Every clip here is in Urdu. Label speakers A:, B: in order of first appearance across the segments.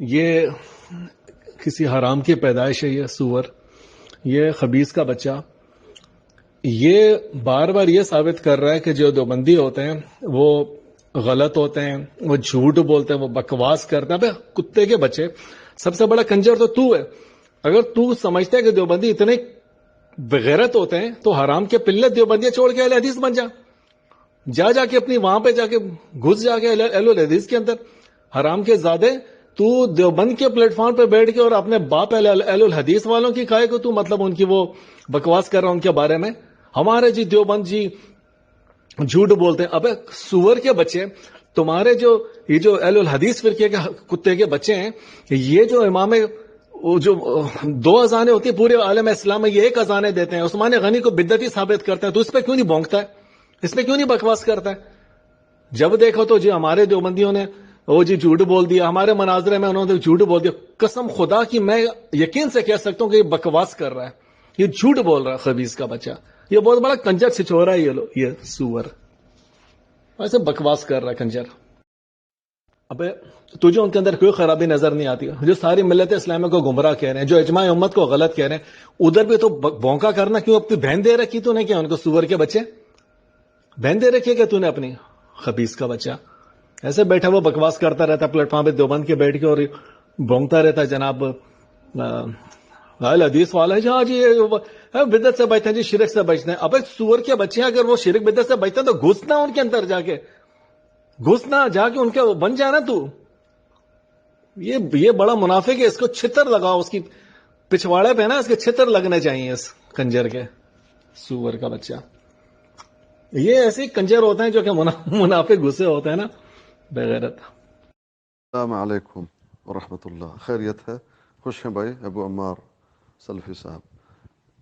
A: یہ کسی حرام کی پیدائش ہے، یہ سور، یہ خبیث کا بچہ. یہ بار بار یہ ثابت کر رہا ہے کہ جو دیوبندی ہوتے ہیں وہ غلط ہوتے ہیں، وہ جھوٹ بولتے ہیں، وہ بکواس کرتے ہیں. کتے کے بچے، سب سے بڑا کنجر تو ہے. اگر تو سمجھتا ہے کہ دیوبندی اتنے بغیرت ہوتے ہیں تو حرام کے پلے دیوبندیاں چھوڑ کے اہل حدیث بن جا کے اپنی وہاں پہ جا کے گھس جا کے اہل حدیث کے اندر. حرام کے زادے، تو دیوبند کے پلیٹ فارم پہ بیٹھ کے اور اپنے باپ اہل الحدیث والوں کی کھائے کو تو مطلب ان کی وہ بکواس کر رہا ان کے بارے میں. ہمارے جی دیوبند جی جھوٹ بولتے ہیں. ابے سور کے بچے، تمہارے یہ جو اہل الحدیث فرقے کے کتے کے بچے ہیں، یہ جو امام جو 2 اذانیں ہوتی ہیں پورے عالم اسلام میں، یہ 1 اذانیں دیتے ہیں. عثمان غنی کو بدعتی ثابت کرتے ہیں، تو اس پہ کیوں نہیں بھونکتا ہے؟ اس پہ کیوں نہیں بکواس کرتا ہے؟ جب دیکھو تو جی ہمارے دیوبندیوں نے وہ جی جھوٹ بول دیا، ہمارے مناظرے میں انہوں نے جھوٹ بول دیا. قسم خدا کی میں یقین سے کہہ سکتا ہوں کہ یہ بکواس کر رہا ہے، یہ جھوٹ بول رہا ہے خبیث کا بچہ. یہ بہت بڑا کنجر چھچورا ہے یہ سور، ایسے بکواس کر رہا ہے کنجر. ابے تجھے ان کے اندر کوئی خرابی نظر نہیں آتی؟ جو ساری ملت اسلامیہ کو گمراہ کہہ رہے ہیں، جو اجماع امت کو غلط کہہ رہے ہیں، ادھر بھی تو بونکا کرنا کیوں؟ اپنی بہن دے رکھی تو نے کیا ان کو؟ سور کے بچے بہن دے رکھی ہے کہ تو نے اپنی؟ خبیث کا بچہ ایسے بیٹھا وہ بکواس کرتا رہتا پلیٹ فارم پہ دیوبند کے بیٹھ کے اور بونکتا رہتا جناب حدیث والا ہے جی بدعت سے بچتے ہیں، جی شرک سے بچتے ہیں. ابے سور کے بچے ہیں، اگر وہ شرک بدعت سے بچتے ہیں تو گھسنا ان کے اندر جا کے، گھسنا جا کے ان کے بن جانا. تو یہ بڑا منافق ہے، اس کو چھتر لگاؤ، اس کی پچھواڑے پہ نا اس کے چھتر لگنے چاہیے اس کنجر کے، سور کا بچہ. یہ ایسے کنجر ہوتے ہیں جو کہ منافق غصے ہوتے ہیں نا، بغیرت.
B: السلام علیکم ورحمۃ اللہ. خیریت ہے؟ خوش ہیں بھائی؟ ابو عمار سلفی صاحب.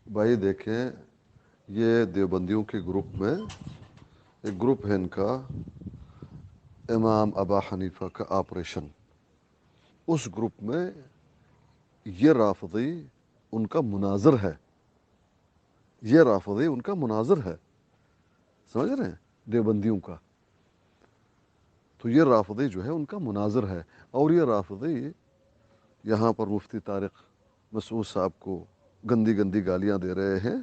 B: بھائی دیکھیں، یہ دیوبندیوں کے گروپ میں ایک گروپ ہے ان کا، امام ابا حنیفہ کا آپریشن. اس گروپ میں یہ رافضی ان کا مناظر ہے، یہ رافضی ان کا مناظر ہے، سمجھ رہے ہیں؟ دیوبندیوں کا. تو یہ رافضی جو ہے ان کا مناظر ہے، اور یہ رافضی یہاں پر مفتی طارق مسعود صاحب کو گندی گندی گالیاں دے رہے ہیں.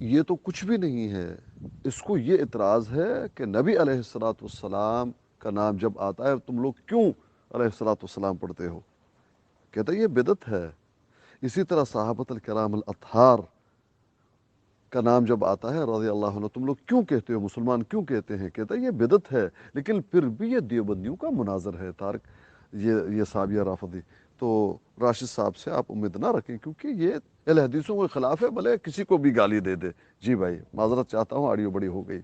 B: یہ تو کچھ بھی نہیں ہے. اس کو یہ اعتراض ہے کہ نبی علیہ الصلوۃ والسلام کا نام جب آتا ہے تم لوگ کیوں علیہ الصلوۃ والسلام پڑھتے ہو؟ کہتا ہے یہ بدعت ہے. اسی طرح صحابۃ الکرام الاطہار کا نام جب آتا ہے رضی اللہ عنہ، تم لوگ کیوں کہتے ہو، مسلمان کیوں کہتے ہیں؟ کہتا ہے یہ بدعت ہے. لیکن پھر بھی یہ دیوبندیوں کا مناظر ہے طارق یہ صاحب یہ رافضی. تو راشد صاحب سے آپ امید نہ رکھیں، کیونکہ یہ اہل حدیثوں کے خلاف ہے، بھلے کسی کو بھی گالی دے دے. جی بھائی معذرت چاہتا ہوں، آڈیو بڑی ہو گئی.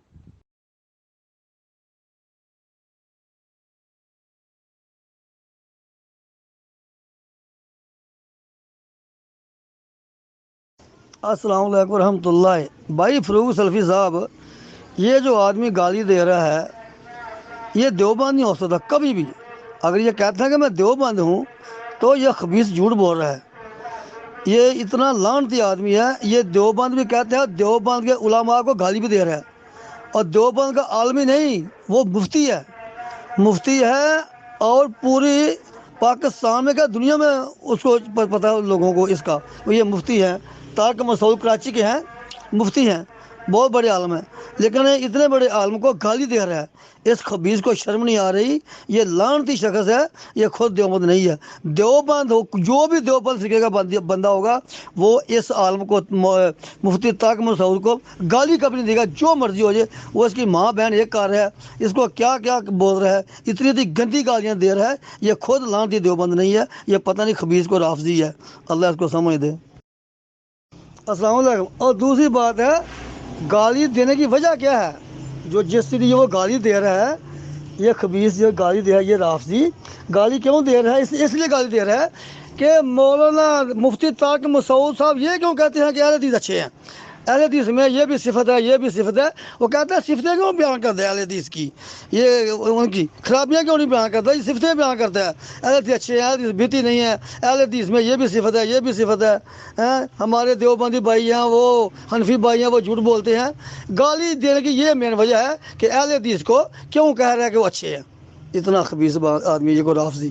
C: السلام علیکم ورحمۃ اللہ. بھائی فروغ سلفی صاحب، یہ جو آدمی گالی دے رہا ہے یہ دیوبند نہیں ہو سکتا کبھی بھی. اگر یہ کہتا ہے کہ میں دیوبند ہوں تو یہ خبیث جھوٹ بول رہا ہے. یہ اتنا لعنتی آدمی ہے. یہ دیوبند بھی کہتے ہیں، دیوبند کے علماء کو گالی بھی دے رہا ہے. اور دیوبند کا عالمی نہیں، وہ مفتی ہے، مفتی ہے. اور پوری پاکستان میں کیا دنیا میں اس کو پتہ ہے لوگوں کو اس کا. یہ مفتی ہے، طارق مسعود کراچی کے ہیں، مفتی ہیں، بہت بڑے عالم ہیں. لیکن اتنے بڑے عالم کو گالی دے رہا ہے. اس خبیث کو شرم نہیں آ رہی؟ یہ لعنتی شخص ہے، یہ خود دیوبند نہیں ہے. دیوبند ہو، جو بھی دیوبند فرقے کا بندہ ہوگا وہ اس عالم کو، مفتی طارق مسعود کو گالی کبھی نہیں دے گا. جو مرضی ہو جائے، وہ اس کی ماں بہن ایک کر رہا ہے، اس کو کیا کیا بول رہا ہے، اتنی گندی گالیاں دے رہا ہے. یہ خود لعنتی دیوبند نہیں ہے، یہ پتہ نہیں خبیث کو رافضی ہے. اللہ اس کو سمجھ دے. السلام علیکم. اور دوسری بات ہے، گالی دینے کی وجہ کیا ہے؟ جو جس لیے وہ گالی دے رہا ہے، یہ خبیث جو گالی دے رہا ہے، یہ رافضی گالی کیوں دے رہا ہے؟ اس لیے گالی دے رہا ہے کہ مولانا مفتی طارق مسعود صاحب یہ کیوں کہتے ہیں کہ اہل حدیث اچھے ہیں، اہل حدیث میں یہ بھی صفت ہے، یہ بھی صفت ہے. وہ کہتا ہے صفتیں کیوں بیان کرتا ہے اہل حدیث کی، یہ ان کی خرابیاں کیوں نہیں بیان کرتا، یہ صفتیں بیان کرتا ہے. اہل حدیث اچھے ہیں، اہل حدیث بیتی نہیں ہے، اہل حدیث میں یہ بھی صفت ہے، یہ بھی صفت ہے. ہمارے دیوبندی بھائی ہیں، وہ حنفی بھائی ہیں، وہ جھوٹ بولتے ہیں. گالی دینے کی یہ مین وجہ ہے کہ اہل حدیث کو کیوں کہہ رہا ہے کہ وہ اچھے ہیں. اتنا خبیث آدمی یہ کو رافضی.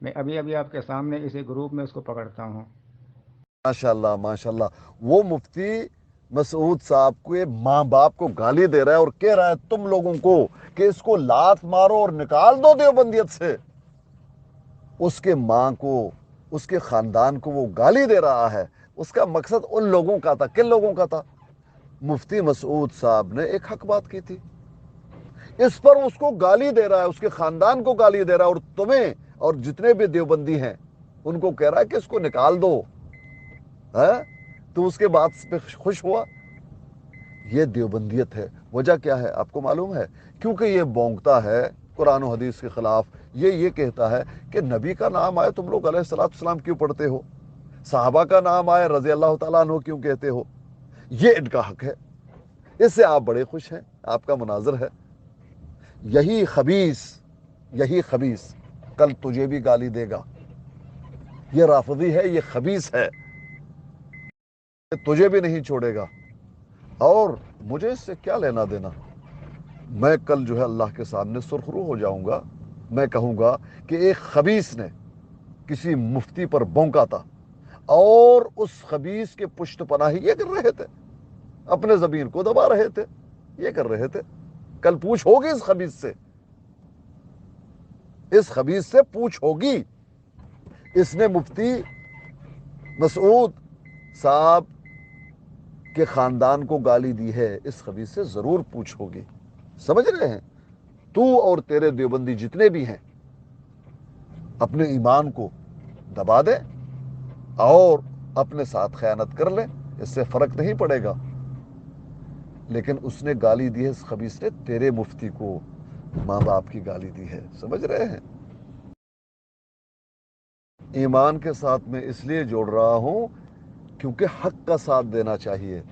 D: میں ابھی ابھی آپ کے سامنے اسی گروپ میں اس کو پکڑتا ہوں۔
B: ماشاءاللہ ماشاءاللہ، وہ مفتی مسعود صاحب کو یہ ماں باپ کو گالی دے رہا ہے اور کہہ رہا ہے تم لوگوں کو کہ اس کو لات مارو اور نکال دو دیوبندیت سے۔ اس کے ماں کو، اس کے خاندان کو وہ گالی دے رہا ہے۔ اس کا مقصد ان لوگوں کا تھا، کن لوگوں کا تھا؟ مفتی مسعود صاحب نے ایک حق بات کی تھی، اس پر اس کو گالی دے رہا ہے، اس کے خاندان کو گالی دے رہا ہے، اور تمہیں اور جتنے بھی دیوبندی ہیں ان کو کہہ رہا ہے کہ اس کو نکال دو۔ تو اس کے بعد پہ خوش ہوا؟ یہ دیوبندیت ہے۔ وجہ کیا ہے آپ کو معلوم ہے؟ کیونکہ یہ بونکتا ہے قرآن و حدیث کے خلاف۔ یہ کہتا ہے کہ نبی کا نام آئے تم لوگ علیہ السلام کیوں پڑھتے ہو؟ صحابہ کا نام آئے رضی اللہ تعالیٰ عنہ کیوں کہتے ہو؟ یہ ان کا حق ہے، اس سے آپ بڑے خوش ہیں، آپ کا مناظر ہے۔ یہی خبیث کل تجھے بھی گالی دے گا۔ یہ رافضی ہے، یہ خبیث ہے، تجھے بھی نہیں چھوڑے گا۔ اور مجھے اس سے کیا لینا دینا؟ میں کل جو ہے اللہ کے سامنے سرخرو ہو جاؤں گا۔ میں کہوں گا کہ ایک خبیث نے کسی مفتی پر بونکا تھا اور اس خبیث کے پشت پناہی یہ کر رہے تھے، اپنے ضمیر کو دبا رہے تھے، یہ کر رہے تھے۔ کل پوچھ ہوگی اس خبیث سے پوچھ ہوگی۔ اس نے مفتی مسعود صاحب کے خاندان کو گالی دی ہے، اس خبیث سے ضرور پوچھ ہوگی۔ سمجھ رہے ہیں؟ تو اور تیرے دیوبندی جتنے بھی ہیں اپنے ایمان کو دبا دے اور اپنے ساتھ خیانت کر لے، اس سے فرق نہیں پڑے گا۔ لیکن اس نے گالی دی ہے، اس خبیث نے تیرے مفتی کو ماں باپ کی گالی دی ہے۔ سمجھ رہے ہیں؟ ایمان کے ساتھ میں اس لیے جوڑ رہا ہوں کیونکہ حق کا ساتھ دینا چاہیے۔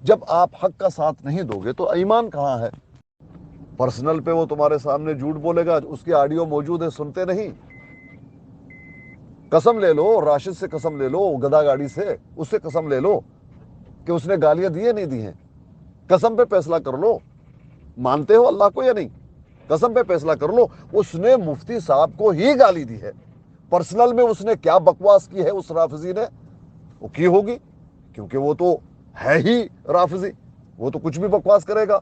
B: جب آپ حق کا ساتھ نہیں دو گے تو ایمان کہاں ہے؟ پرسنل پہ وہ تمہارے سامنے جھوٹ بولے گا، اس کی آڈیو موجود ہے، سنتے نہیں۔ قسم لے لو، راشد سے قسم لے لو، گدا گاڑی سے، اس سے قسم لے لو کہ اس نے گالیاں دی نہیں دی ہیں۔ قسم پہ فیصلہ کر لو، مانتے ہو اللہ کو یا نہیں؟ قسم پہ فیصلہ کر لو، اس نے مفتی صاحب کو ہی گالی دی ہے۔ پرسنل میں اس نے کیا بکواس کی ہے اس رافضی نے؟ وہ کی ہوگی، کیونکہ وہ تو ہے ہی رافضی، وہ تو کچھ بھی بکواس کرے گا۔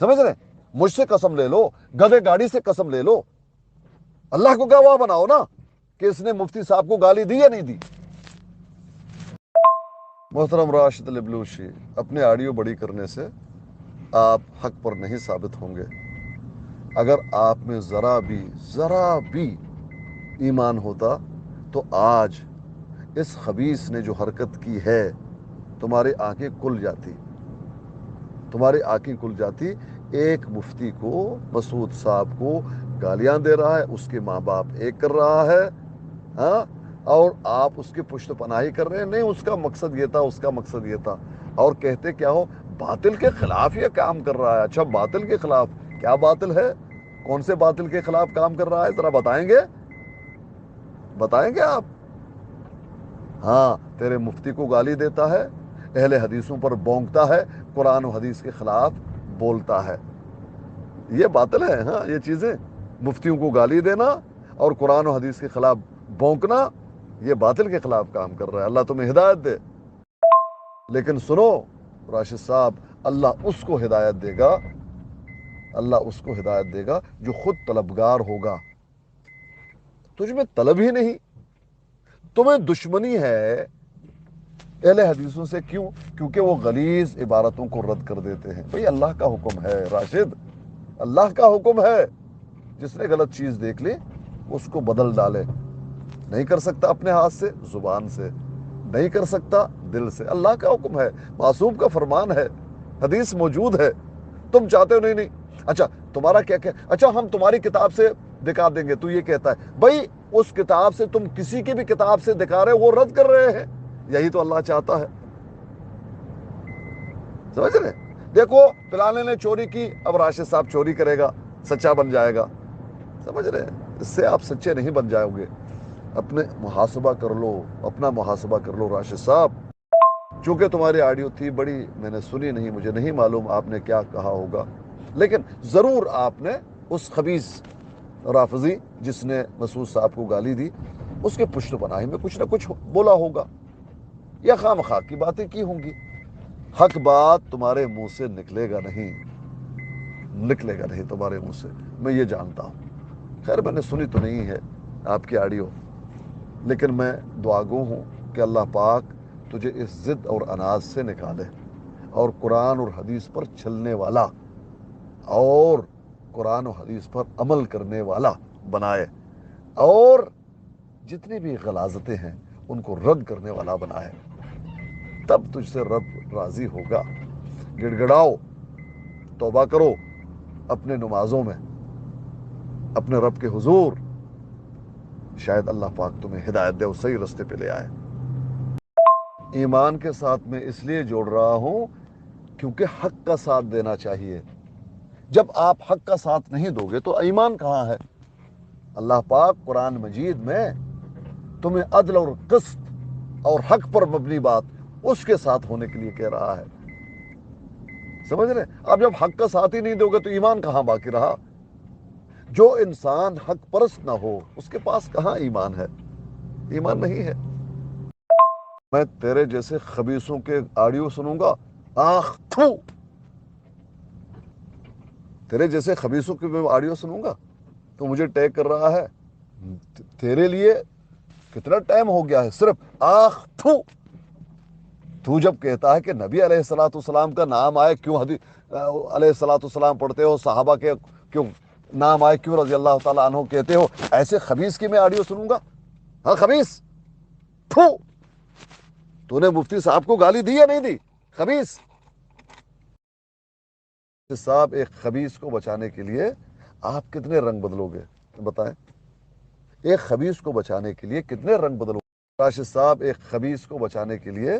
B: سمجھ رہے؟ مجھ سے قسم لے لو، گدے گاڑی سے قسم لے لو، اللہ کو گواہ بناؤ نا کہ اس نے مفتی صاحب کو گالی دی یا نہیں دی۔ محترم راشد البلوچی، اپنے آڈیو بڑی کرنے سے آپ حق پر نہیں ثابت ہوں گے۔ اگر آپ میں ذرا بھی ایمان ہوتا تو آج اس خبیث نے جو حرکت کی ہے تمہاری آنکھیں کھل جاتی۔ ایک مفتی کو، مسعود صاحب کو گالیاں دے رہا ہے، اس کے ماں باپ ایک کر رہا ہے، اور آپ اس کی پشت پناہی کر رہے ہیں۔ نہیں، اس کا مقصد یہ تھا، اور کہتے کیا ہو؟ باطل کے خلاف یہ کام کر رہا ہے۔ اچھا، باطل کے خلاف کیا باطل ہے؟ کون سے باطل کے خلاف کام کر رہا ہے؟ ذرا بتائیں گے آپ؟ ہاں، تیرے مفتی کو گالی دیتا ہے، اہل حدیثوں پر بونکتا ہے، قرآن و حدیث کے خلاف بولتا ہے۔ یہ باطل ہے۔ ہاں، یہ چیزیں، مفتیوں کو گالی دینا اور قرآن و حدیث کے خلاف بونکنا، یہ باطل کے خلاف کام کر رہا ہے۔ اللہ تمہیں ہدایت دے۔ لیکن سنو راشد صاحب، اللہ اس کو ہدایت دے گا جو خود طلبگار ہوگا۔ تجھ میں طلب ہی نہیں، تمہیں دشمنی ہے اہل حدیثوں سے۔ کیوں؟ کیونکہ وہ غلیظ عبارتوں کو رد کر دیتے ہیں۔ بھئی اللہ کا حکم ہے راشد، اللہ کا حکم ہے۔ جس نے غلط چیز دیکھ لی اس کو بدل ڈالے۔ نہیں کر سکتا اپنے ہاتھ سے، زبان سے، نہیں کر سکتا دل سے۔ اللہ کا حکم ہے، معصوم کا فرمان ہے، حدیث موجود ہے۔ تم چاہتے ہو نہیں، اچھا تمہارا کیا اچھا ہم تمہاری کتاب سے دکھا دیں گے، تو یہ کہتا ہے بھائی اس کتاب سے، تم کسی کی بھی کتاب سے دکھا رہے، وہ رد کر رہے ہیں۔ یہی تو اللہ چاہتا ہے۔ سمجھ رہے؟ دیکھو فلانے نے چوری کی، اب راشد صاحب چوری کرے گا، سچا بن جائے گا۔ سمجھ رہے؟ اس سے آپ سچے نہیں بن جاؤ گے۔ اپنا محاسبہ کر لو راشد صاحب۔ چونکہ تمہاری آڈیو تھی بڑی، میں نے سنی نہیں، مجھے نہیں معلوم آپ نے کیا کہا ہوگا، لیکن ضرور آپ نے اس خبیث رافضی جس نے مسعود صاحب کو گالی دی اس کے پشت پناہی میں کچھ نہ کچھ بولا ہوگا یا خواہ مخواہ کی باتیں کی ہوں گی. حق بات تمہارے منہ سے نکلے گا نہیں تمہارے منہ سے, میں یہ جانتا ہوں. خیر میں نے سنی تو نہیں ہے آپ کی آڈیو, لیکن میں دعاگو ہوں کہ اللہ پاک تجھے اس ضد اور اناز سے نکالے اور قرآن اور حدیث پر چلنے والا اور قرآن و حدیث پر عمل کرنے والا بنائے, اور جتنی بھی غلاظتیں ہیں ان کو رد کرنے والا بنائے. تب تجھ سے رب راضی ہوگا. گڑ گڑاؤ, توبہ کرو اپنے نمازوں میں اپنے رب کے حضور, شاید اللہ پاک تمہیں ہدایت دے اور صحیح رستے پہ لے آئے. ایمان کے ساتھ میں اس لیے جوڑ رہا ہوں کیونکہ حق کا ساتھ دینا چاہیے. جب آپ حق کا ساتھ نہیں دو گے تو ایمان کہاں ہے؟ اللہ پاک قرآن مجید میں تمہیں عدل اور قسط اور حق پر مبنی بات اس کے ساتھ ہونے کے لیے کہہ رہا ہے. سمجھ رہے؟ اب جب حق کا ساتھ ہی نہیں دو گے تو ایمان کہاں باقی رہا؟ جو انسان حق پرست نہ ہو اس کے پاس کہاں ایمان ہے؟ ایمان نہیں ہے. میں تیرے جیسے خبیثوں کے آڈیو سنوں گا, آخ تھو, تیرے جیسے خبیثوں کے میں آڈیو سنوں گا تو مجھے ٹیگ کر رہا ہے. تیرے لیے کتنا ٹائم ہو گیا ہے صرف آخ تھو. تو جب کہتا ہے کہ نبی علیہ الصلوۃ والسلام کا نام آئے کیوں علیہ الصلوۃ والسلام پڑھتے ہو, صحابہ کے کیوں نام آئے کیوں رضی اللہ تعالیٰ عنہ کہتے ہو, ایسے خبیث کی میں آڈیو سنوں گا؟ ہاں خبیث, تھو. تو نے مفتی صاحب کو گالی دی یا نہیں دی؟ خبیث صاحب, ایک خبیث کو بچانے کے لیے آپ کتنے رنگ بدلو گے بتائیں؟ ایک خبیث کو بچانے کے لیے کتنے رنگ بدلو گے راشد صاحب؟ ایک خبیث کو بچانے کے لیے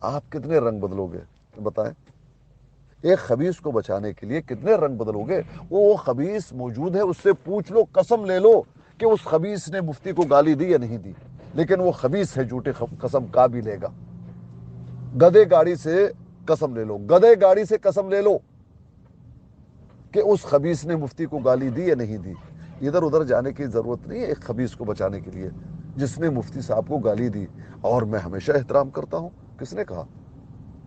B: آپ کتنے رنگ بدلو گے بتائیں؟ ایک خبیث کو بچانے کے لیے کتنے رنگ بدلو گے؟ وہ خبیث موجود ہے, اس سے پوچھ لو, قسم لے لو کہ اس خبیث نے مفتی کو گالی دی یا نہیں دی, لیکن وہ خبیث ہے, جھوٹے قسم کا بھی لے گا. گدے گاڑی سے قسم لے لو, گدے گاڑی سے قسم لے لو کہ اس خبیث نے مفتی کو گالی دی یا نہیں دی. ادھر ادھر جانے کی ضرورت نہیں ہے ایک خبیث کو بچانے کے لیے جس نے مفتی صاحب کو گالی دی. اور میں ہمیشہ احترام کرتا ہوں, کس نے کہا؟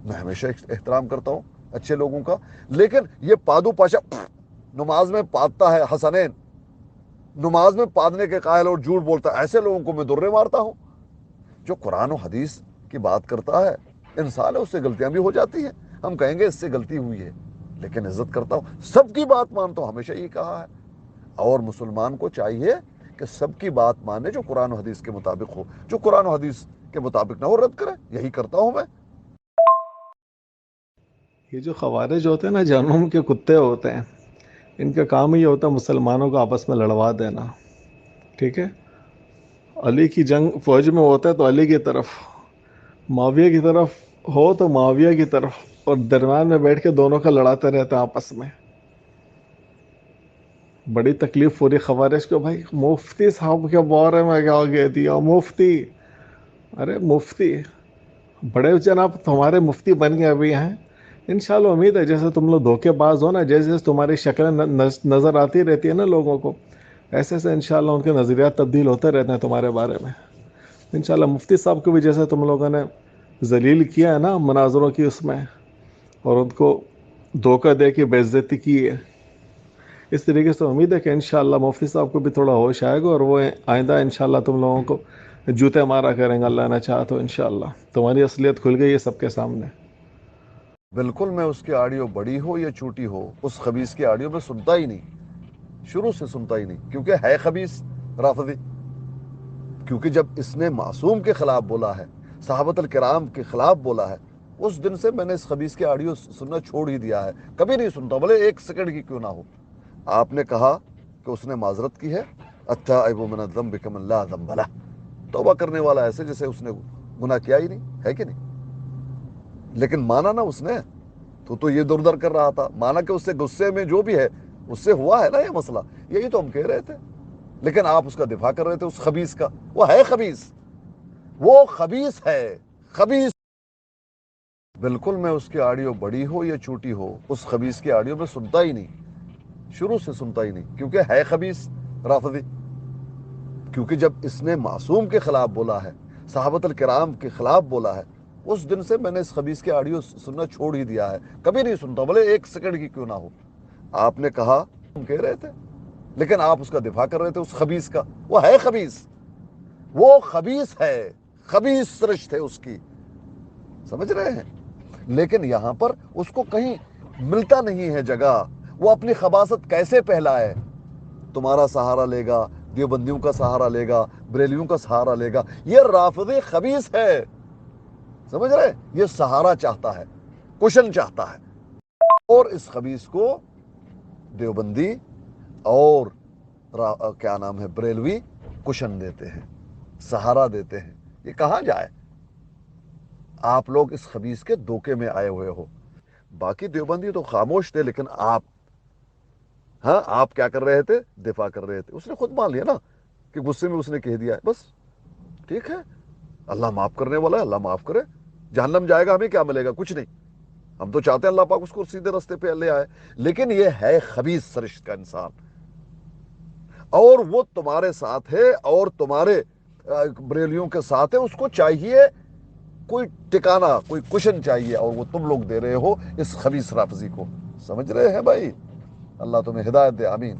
B: میں ہمیشہ احترام کرتا ہوں اچھے لوگوں کا, لیکن یہ پادو پاشا نماز میں پادتا ہے, حسنین نماز میں پادنے کے قائل اور جھوٹ بولتا ہے, ایسے لوگوں کو میں درے مارتا ہوں. جو قرآن و حدیث کی بات کرتا ہے, انسان ہے, اس سے غلطیاں بھی ہو جاتی ہیں, ہم کہیں گے اس سے غلطی ہوئی ہے, لیکن عزت کرتا ہوں, سب کی بات مانتا ہوں, ہمیشہ یہ کہا ہے. اور مسلمان کو چاہیے کہ سب کی بات مانے جو قرآن و حدیث کے مطابق ہو, جو قرآن و حدیث کے مطابق نہ ہو رد کرے. یہی کرتا ہوں میں.
A: یہ جو خوارج ہوتے ہیں نا, جہنم کے کتے ہوتے ہیں, ان کا کام ہی ہوتا ہے مسلمانوں کو آپس میں لڑوا دینا. ٹھیک ہے, علی کی جنگ فوج میں ہوتا ہے تو علی کی طرف, معاویہ کی طرف ہو تو معاویہ کی طرف, اور درمیان میں بیٹھ کے دونوں کا لڑاتے رہتے ہیں آپس میں. بڑی تکلیف ہو رہی خوارج کو, بھائی مفتی صاحب کے بارے میں کیا کہہ دیا مفتی. ارے مفتی بڑے جناب تمہارے مفتی بن گئے ابھی ہیں, انشاءاللہ امید ہے جیسے تم لوگ دھوکے باز ہو نا, جیسے تمہاری شکلیں نظر آتی رہتی ہے نا لوگوں کو, ایسے سے انشاءاللہ ان کے نظریات تبدیل ہوتے رہتے ہیں تمہارے بارے میں. انشاءاللہ مفتی صاحب کو بھی جیسے تم لوگوں نے ذلیل کیا ہے نا مناظروں کی اس میں, اور ان کو دھوکہ دے کے بے عزتی کی ہے, اس طریقے سے امید ہے کہ انشاءاللہ مفتی صاحب کو بھی تھوڑا ہوش آئے گا, اور وہ آئندہ انشاءاللہ تم لوگوں کو جوتے مارا کریں گے, اللہ نے چاہا تو انشاءاللہ تمہاری اصلیت کھل گئی ہے سب کے سامنے.
B: بالکل, میں اس کی آڈیو بڑی ہو یا چھوٹی ہو, اس خبیث کی آڈیو میں سنتا ہی نہیں, شروع سے سنتا ہی نہیں, کیونکہ ہے خبیث رافضی. کیونکہ جب اس نے معصوم کے خلاف بولا ہے, صحابۃ الکرام کے خلاف بولا ہے, اس دن سے میں نے اس خبیث کی آڈیو سننا چھوڑ ہی دیا ہے, کبھی نہیں سنتا, بھلے ایک سیکنڈ کی کیوں نہ ہو. آپ نے کہا کہ اس نے معذرت کی ہے, التائب من الذنب کمن لا ذنب لہ, توبہ کرنے والا ایسے جیسے اس نے گناہ کیا ہی نہیں, ہے کہ نہیں؟ لیکن مانا نا اس نے, تو یہ در در کر رہا تھا, مانا کہ اس سے غصے میں جو بھی ہے اس سے ہوا ہے نا یہ مسئلہ, یہی تو ہم کہہ رہے تھے, لیکن آپ اس کا دفاع کر رہے تھے اس خبیث کا. وہ ہے خبیث, وہ خبیث ہے, خبیث. بالکل, میں اس کی آڈیو بڑی ہو یا چھوٹی ہو, اس خبیث کی آڈیو میں سنتا ہی نہیں, شروع سے سنتا ہی نہیں, کیونکہ ہے خبیث رافضی، کیونکہ جب اس نے معصوم کے خلاف بولا ہے، صحابۃ الکرام کے خلاف بولا ہے، اس دن سے میں نے اس خبیث کے آڈیو سننا چھوڑ ہی دیا ہے، کبھی نہیں سنتا، بھلے ایک سیکنڈ کی کیوں نہ ہو۔ آپ نے کہا، ہم کہہ رہے تھے، لیکن آپ اس کا دفاع کر رہے تھے، اس خبیث کا۔ وہ ہے خبیث، وہ خبیث ہے، خبیث سرشت ہے اس کی، سمجھ رہے ہیں؟ لیکن یہاں پر اس کو کہیں ملتا نہیں ہے جگہ، وہ اپنی خباثت کیسے پھیلائے؟ تمہارا سہارا لے گا، دیوبندیوں کا سہارا لے گا، بریلیوں کا سہارا لے گا۔ یہ رافضی خبیث ہے، سمجھ رہے؟ یہ سہارا چاہتا ہے، کشن چاہتا ہے، اور اس خبیث کو دیوبندی اور کیا نام ہے بریلوی کشن دیتے ہیں، سہارا دیتے ہیں۔ یہ کہاں جائے؟ آپ لوگ اس خبیث کے دھوکے میں آئے ہوئے ہو۔ باقی دیوبندی تو خاموش تھے، لیکن آپ کیا کر رہے تھے؟ دفاع کر رہے تھے۔ اس نے خود مان لیا نا کہ غصے میں اس نے کہہ دیا ہے، بس ٹھیک ہے، اللہ معاف کرنے والا ہے، اللہ معاف کرے۔ جہنم جائے گا، ہمیں کیا ملے گا؟ کچھ نہیں۔ ہم تو چاہتے ہیں اللہ پاک اس کو سیدھے راستے پہ لے آئے، لیکن یہ ہے خبیث سرشت کا انسان، اور وہ تمہارے ساتھ ہے اور تمہارے بریلیوں کے ساتھ ہے۔ اس کو چاہیے کوئی ٹکانا، کوئی کشن چاہیے، اور وہ تم لوگ دے رہے ہو اس خبیث رافضی کو۔ سمجھ رہے ہیں بھائی؟ اللہ تمہیں ہدایت دے، آمین۔